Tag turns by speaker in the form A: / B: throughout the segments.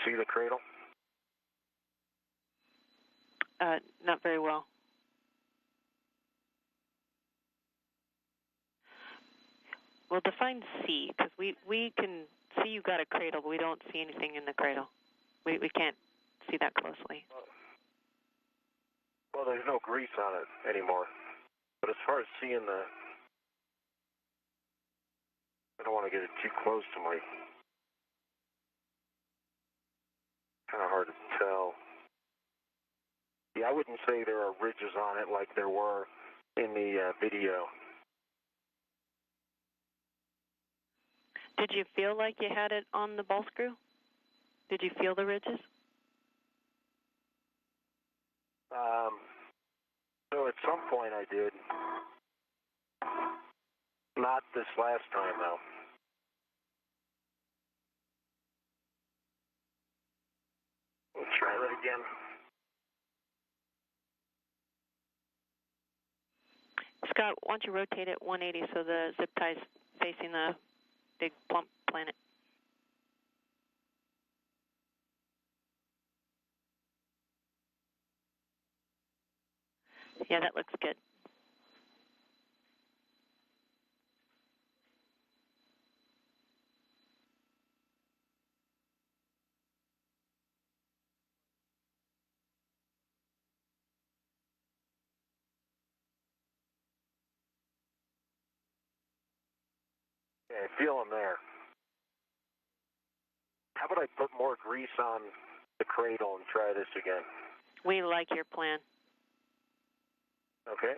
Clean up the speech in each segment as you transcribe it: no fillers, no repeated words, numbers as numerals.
A: see the cradle?
B: Not very well. Well, define see, because we can see you got a cradle, but we don't see anything in the cradle. We can't see that closely.
A: Well, there's no grease on it anymore. But as far as seeing I don't want to get it too close to my... Kind of hard to tell. Yeah, I wouldn't say there are ridges on it like there were in the video.
B: Did you feel like you had it on the ball screw? Did you feel the ridges?
A: So at some point I did. Not this last time, though. We'll try that again.
B: Scott, why don't you rotate it 180 so the zip tie's facing the big plump planet? Yeah, that looks good.
A: Yeah, I feel them there. How about I put more grease on the cradle and try this again?
B: We like your plan.
A: Okay.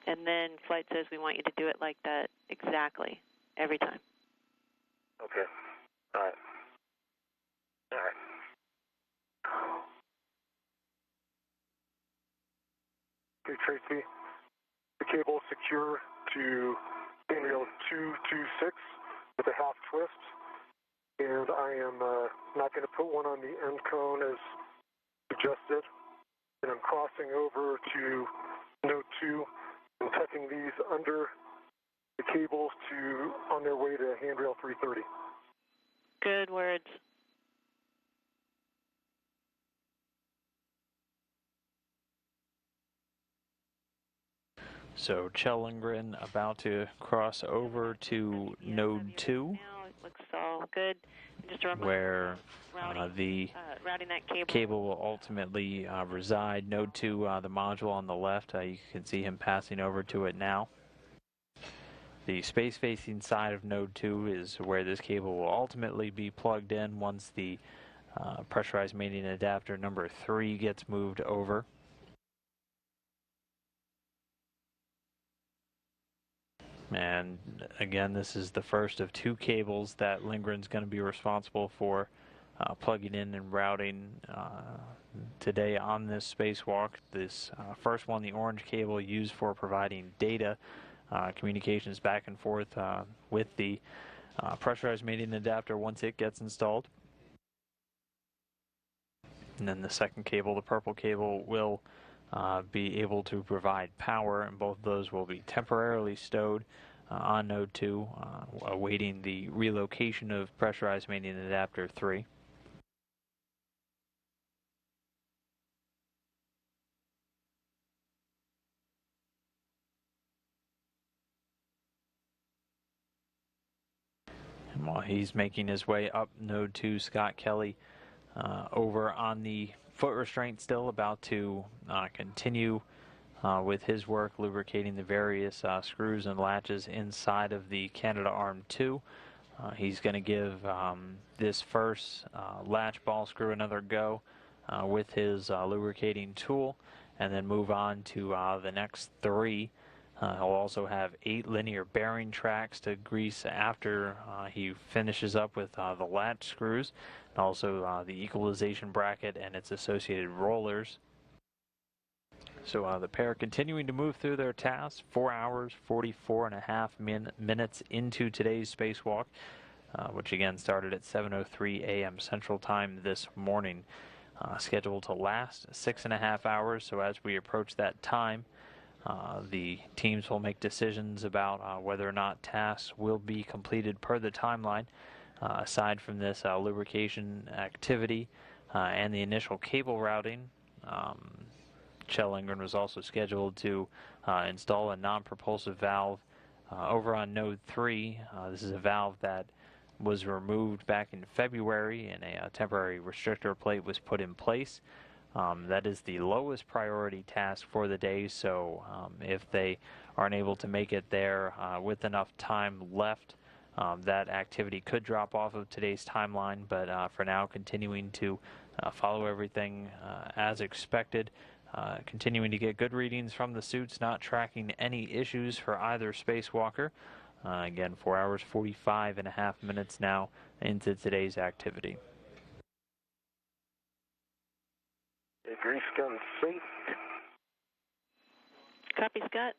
B: And then flight says we want you to do it like that exactly, every time.
A: Okay. All right. All right. Okay, Tracy. The cable is secure to handrail 226 with a half twist. And I am not going to put one on the end cone as suggested. And I'm crossing over to node 2 and tucking these under the cables on their way to handrail 330.
B: Good words.
C: So Chellengren about to cross over to node 2.
B: Now it looks all good. Just a
C: where the
B: routing that
C: cable will ultimately reside. Node 2, the module on the left, you can see him passing over to it now. The space-facing side of node 2 is where this cable will ultimately be plugged in once the pressurized mating adapter number 3 gets moved over. And again, this is the first of 2 cables that Lindgren's going to be responsible for plugging in and routing today on this spacewalk. This first one, the orange cable, used for providing data, communications back and forth with the pressurized mating adapter once it gets installed. And then the second cable, the purple cable, will be able to provide power, and both of those will be temporarily stowed on node 2, awaiting the relocation of pressurized mating adapter 3. And while he's making his way up node 2, Scott Kelly over on the foot restraint, still about to continue with his work lubricating the various screws and latches inside of the Canadarm2. He's going to give this first latch ball screw another go with his lubricating tool, and then move on to the next 3. He'll also have 8 linear bearing tracks to grease after he finishes up with the latch screws, and also the equalization bracket and its associated rollers. So the pair continuing to move through their tasks, 4 hours, 44 and a half minutes into today's spacewalk, which again started at 7:03 a.m. Central Time this morning. Scheduled to last 6.5 hours, so as we approach that time, the teams will make decisions about whether or not tasks will be completed per the timeline. aside from this lubrication activity and the initial cable routing, Kjell Lindgren was also scheduled to install a non-propulsive valve over on node 3. This is a valve that was removed back in February and a temporary restrictor plate was put in place. That is the lowest priority task for the day, so if they aren't able to make it there with enough time left, that activity could drop off of today's timeline, but for now continuing to follow everything as expected, continuing to get good readings from the suits, not tracking any issues for either spacewalker. Again, 4 hours, 45 and a half minutes now into today's activity.
A: Grease gun safe.
B: Copy, Scott.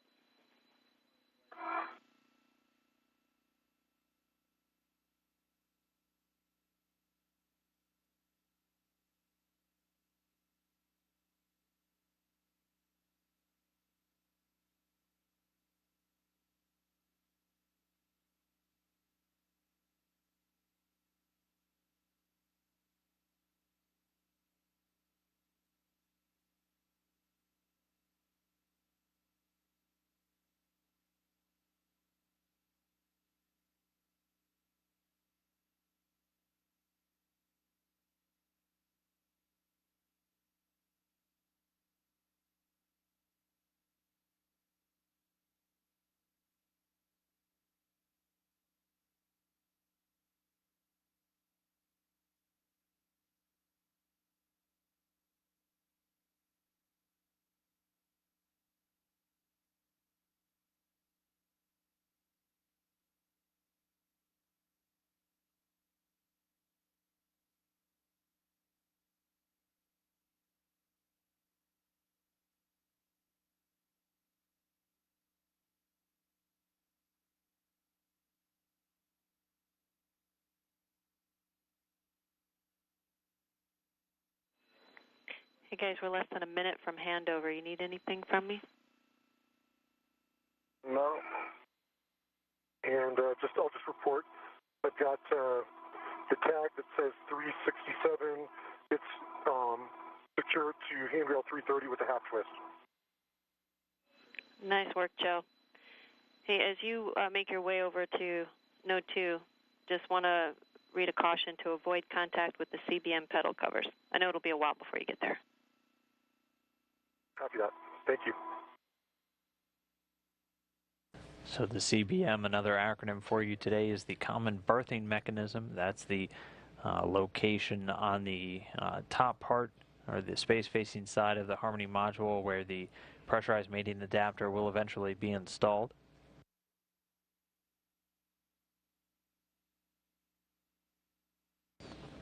B: Hey guys, we're less than a minute from handover. You need anything from me?
A: No. And I'll just report. I've got the tag that says 367. It's secured to handrail 330 with a half twist.
B: Nice work, Joe. Hey, as you make your way over to Node 2, just want to read a caution to avoid contact with the CBM pedal covers. I know it'll be a while before you get there.
A: Copy that. Thank you.
C: So the CBM, another acronym for you today, is the Common Berthing Mechanism. That's the location on the top part, or the space-facing side of the Harmony module, where the pressurized mating adapter will eventually be installed.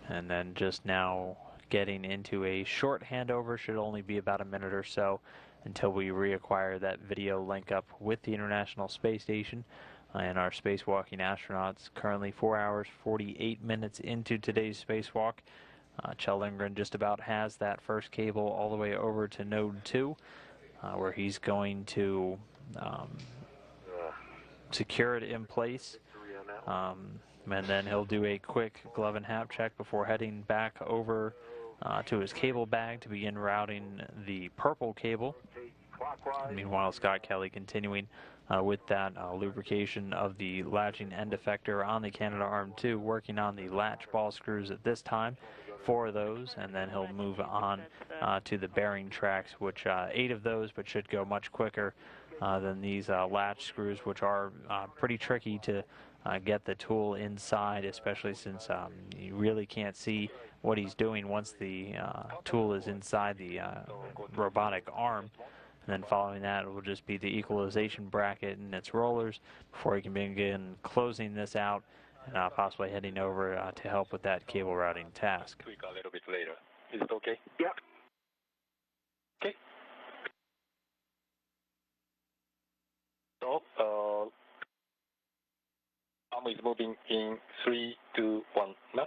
C: And then just now getting into a short handover, should only be about a minute or so until we reacquire that video link up with the International Space Station and our spacewalking astronauts. Currently 4 hours, 48 minutes into today's spacewalk. Kjell Lindgren just about has that first cable all the way over to Node 2, where he's going to secure it in place. And then he'll do a quick glove and hap check before heading back over to his cable bag to begin routing the purple cable. Meanwhile, Scott Kelly continuing with that lubrication of the latching end effector on the Canadarm2, working on the latch ball screws at this time, 4 of those, and then he'll move on to the bearing tracks, which 8 of those, but should go much quicker than these latch screws, which are pretty tricky to get the tool inside, especially since you really can't see what he's doing once the tool is inside the robotic arm. And then following that, it will just be the equalization bracket and its rollers before he can begin closing this out and possibly heading over to help with that cable routing task.
D: Tweak a little bit later. Is it okay?
A: Yep.
D: Okay. So, arm is moving in 3, 2, 1, now.